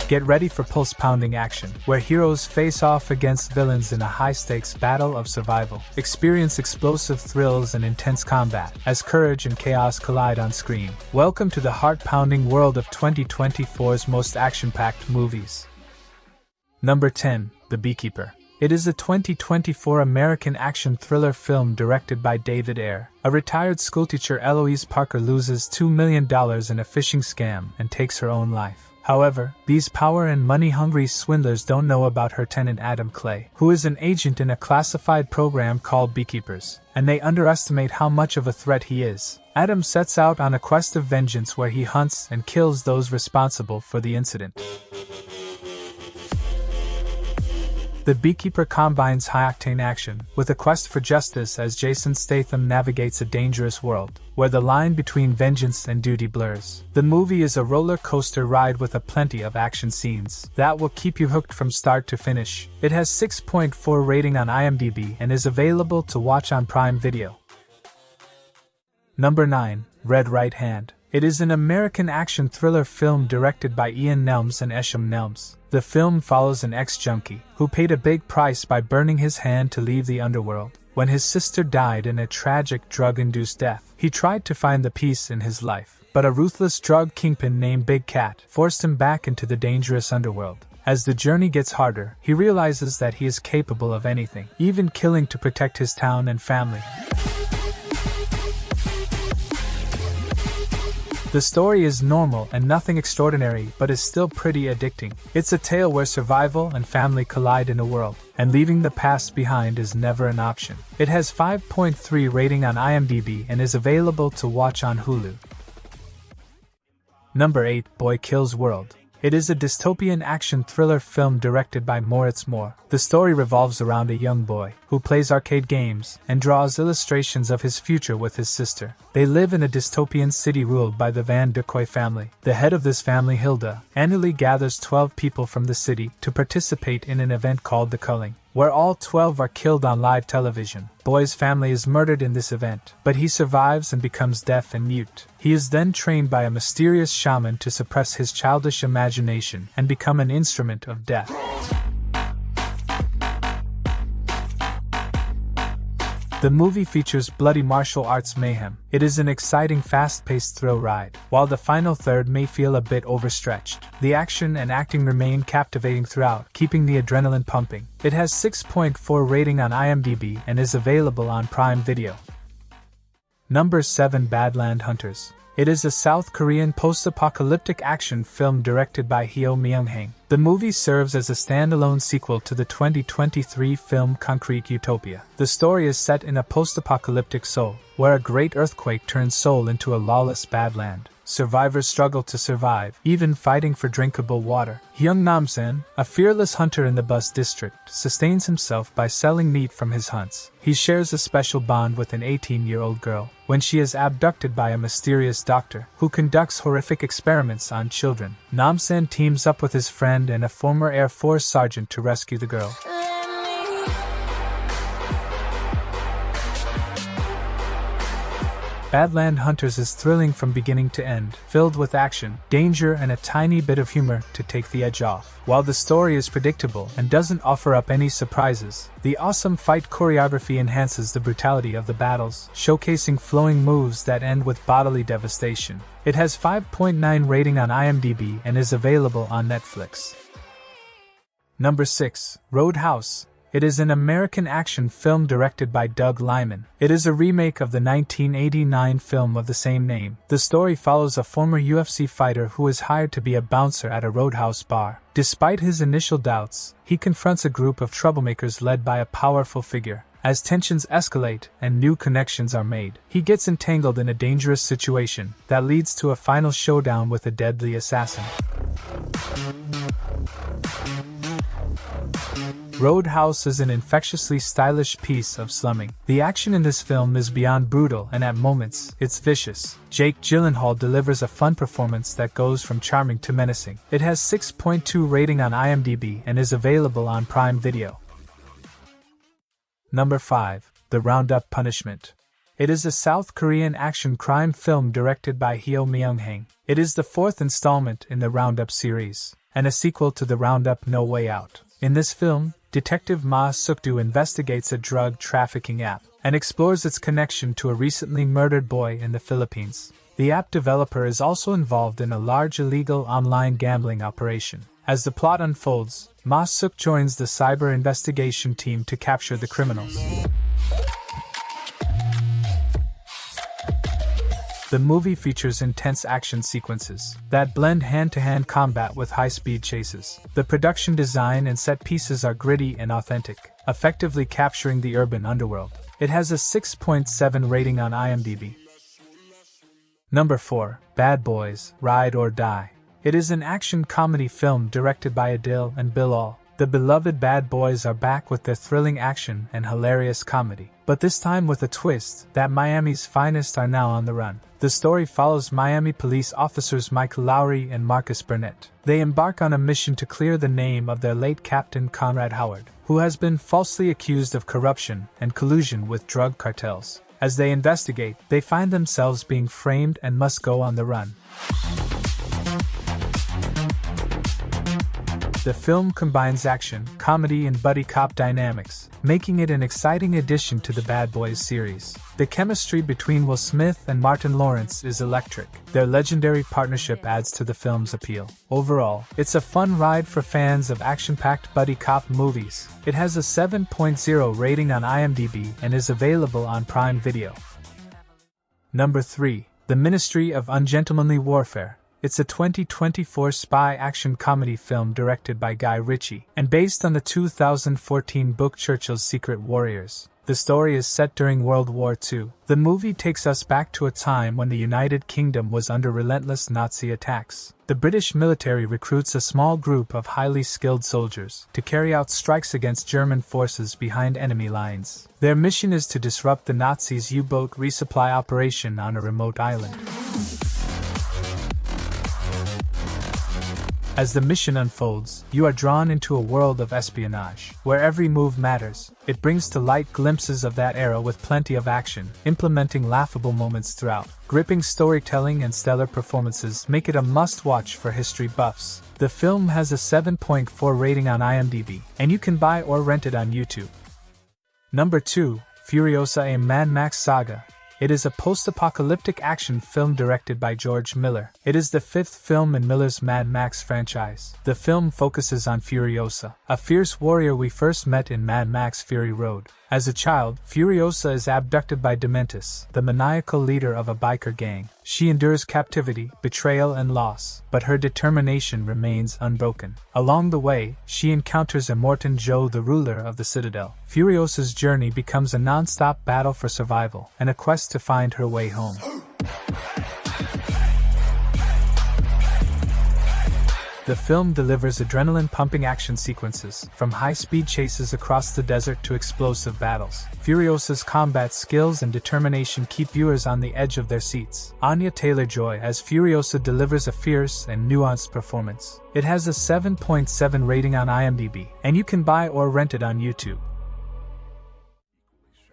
Get ready for pulse-pounding action, where heroes face off against villains in a high-stakes battle of survival. Experience explosive thrills and intense combat, as courage and chaos collide on screen. Welcome to the heart-pounding world of 2024's most action-packed movies. Number 10. The Beekeeper. It is a 2024 American action thriller film directed by David Ayer. A retired schoolteacher, Eloise Parker, loses $2 million in a phishing scam and takes her own life. However, these power and money-hungry swindlers don't know about her tenant Adam Clay, who is an agent in a classified program called Beekeepers, and they underestimate how much of a threat he is. Adam sets out on a quest of vengeance where he hunts and kills those responsible for the incident. The Beekeeper combines high-octane action with a quest for justice as Jason Statham navigates a dangerous world, where the line between vengeance and duty blurs. The movie is a roller coaster ride with plenty of action scenes that will keep you hooked from start to finish. It has 6.4 rating on IMDb and is available to watch on Prime Video. Number 9. Red Right Hand. It is an American action thriller film directed by Ian Nelms and Esham Nelms. The film follows an ex-junkie who paid a big price by burning his hand to leave the underworld. When his sister died in a tragic drug-induced death, he tried to find the peace in his life, but a ruthless drug kingpin named Big Cat forced him back into the dangerous underworld. As the journey gets harder, he realizes that he is capable of anything, even killing to protect his town and family. The story is normal and nothing extraordinary, but is still pretty addicting. It's a tale where survival and family collide in a world, and leaving the past behind is never an option. It has 5.3 rating on IMDb and is available to watch on Hulu. Number 8. Boy Kills World. It is a dystopian action thriller film directed by Moritz Moore. The story revolves around a young boy who plays arcade games and draws illustrations of his future with his sister. They live in a dystopian city ruled by the Van der Kooi family. The head of this family, Hilda, annually gathers 12 people from the city to participate in an event called the Culling, where all 12 are killed on live television. Boy's family is murdered in this event, but he survives and becomes deaf and mute. He is then trained by a mysterious shaman to suppress his childish imagination and become an instrument of death. The movie features bloody martial arts mayhem. It is an exciting, fast-paced thrill ride. While the final third may feel a bit overstretched, the action and acting remain captivating throughout, keeping the adrenaline pumping. It has 6.4 rating on IMDb and is available on Prime Video. Number 7. Badland Hunters. It is a South Korean post-apocalyptic action film directed by Hyo Myung-hae. The movie serves as a standalone sequel to the 2023 film Concrete Utopia. The story is set in a post-apocalyptic Seoul, where a great earthquake turns Seoul into a lawless badland. Survivors struggle to survive, even fighting for drinkable water. Hyung Nam-sen, a fearless hunter in the bus district, sustains himself by selling meat from his hunts. He shares a special bond with an 18-year-old girl when she is abducted by a mysterious doctor who conducts horrific experiments on children. Nam-sen teams up with his friend and a former Air Force sergeant to rescue the girl. Badland Hunters is thrilling from beginning to end, filled with action, danger, and a tiny bit of humor to take the edge off. While the story is predictable and doesn't offer up any surprises, the awesome fight choreography enhances the brutality of the battles, showcasing flowing moves that end with bodily devastation. It has 5.9 rating on IMDb and is available on Netflix. Number 6. Roadhouse. It is an American action film directed by Doug Liman. It is a remake of the 1989 film of the same name. The story follows a former UFC fighter who is hired to be a bouncer at a roadhouse bar. Despite his initial doubts, he confronts a group of troublemakers led by a powerful figure. As tensions escalate and new connections are made, he gets entangled in a dangerous situation that leads to a final showdown with a deadly assassin. Roadhouse is an infectiously stylish piece of slumming. The action in this film is beyond brutal and at moments, it's vicious. Jake Gyllenhaal delivers a fun performance that goes from charming to menacing. It has 6.2 rating on IMDb and is available on Prime Video. Number 5. The Roundup Punishment. It is a South Korean action crime film directed by Hyo Myung-hae. It is the fourth installment in the Roundup series, and a sequel to the Roundup No Way Out. In this film, Detective Ma Sukdu investigates a drug trafficking app and explores its connection to a recently murdered boy in the Philippines. The app developer is also involved in a large illegal online gambling operation. As the plot unfolds, Ma Suk joins the cyber investigation team to capture the criminals. The movie features intense action sequences that blend hand-to-hand combat with high-speed chases. The production design and set pieces are gritty and authentic, effectively capturing the urban underworld. It has a 6.7 rating on IMDb. Number 4. Bad Boys: Ride or Die. It is an action comedy film directed by Adil and Bilal. The beloved Bad Boys are back with their thrilling action and hilarious comedy, but this time with a twist that Miami's finest are now on the run. The story follows Miami police officers Mike Lowry and Marcus Burnett. They embark on a mission to clear the name of their late captain Conrad Howard, who has been falsely accused of corruption and collusion with drug cartels. As they investigate, they find themselves being framed and must go on the run. The film combines action, comedy, and buddy cop dynamics, making it an exciting addition to the Bad Boys series. The chemistry between Will Smith and Martin Lawrence is electric. Their legendary partnership adds to the film's appeal. Overall, it's a fun ride for fans of action-packed buddy cop movies. It has a 7.0 rating on IMDb and is available on Prime Video. Number 3. The Ministry of Ungentlemanly Warfare. It's a 2024 spy action comedy film directed by Guy Ritchie and based on the 2014 book Churchill's Secret Warriors. The story is set during World War II. The movie takes us back to a time when the United Kingdom was under relentless Nazi attacks. The British military recruits a small group of highly skilled soldiers to carry out strikes against German forces behind enemy lines. Their mission is to disrupt the Nazis' U-boat resupply operation on a remote island. As the mission unfolds, you are drawn into a world of espionage, where every move matters. It brings to light glimpses of that era with plenty of action, implementing laughable moments throughout. Gripping storytelling and stellar performances make it a must-watch for history buffs. The film has a 7.4 rating on IMDb, and you can buy or rent it on YouTube. Number 2. Furiosa: A Mad Max Saga. It is a post-apocalyptic action film directed by George Miller. It is the 5th film in Miller's Mad Max franchise. The film focuses on Furiosa, a fierce warrior we first met in Mad Max Fury Road. As a child, Furiosa is abducted by Dementis, the maniacal leader of a biker gang. She endures captivity, betrayal, and loss, but her determination remains unbroken. Along the way, she encounters Immortan Joe, the ruler of the Citadel. Furiosa's journey becomes a non-stop battle for survival and a quest to find her way home. The film delivers adrenaline-pumping action sequences, from high-speed chases across the desert to explosive battles. Furiosa's combat skills and determination keep viewers on the edge of their seats. Anya Taylor-Joy as Furiosa delivers a fierce and nuanced performance. It has a 7.7 rating on IMDb, and you can buy or rent it on YouTube.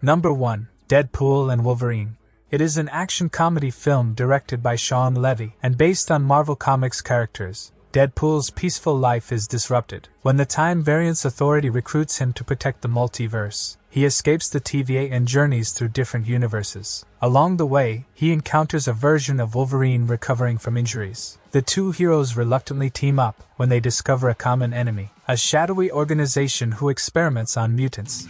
Number 1. Deadpool and Wolverine. It is an action comedy film directed by Shawn Levy and based on Marvel Comics characters. Deadpool's peaceful life is disrupted when the Time Variance Authority recruits him to protect the multiverse. He escapes the TVA and journeys through different universes. Along the way, he encounters a version of Wolverine recovering from injuries. The two heroes reluctantly team up when they discover a common enemy, a shadowy organization who experiments on mutants.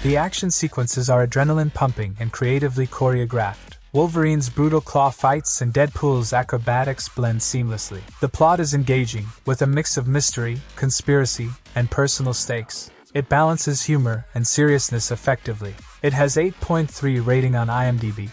The action sequences are adrenaline-pumping and creatively choreographed. Wolverine's brutal claw fights and Deadpool's acrobatics blend seamlessly. The plot is engaging, with a mix of mystery, conspiracy, and personal stakes. It balances humor and seriousness effectively. It has 8.3 rating on IMDb,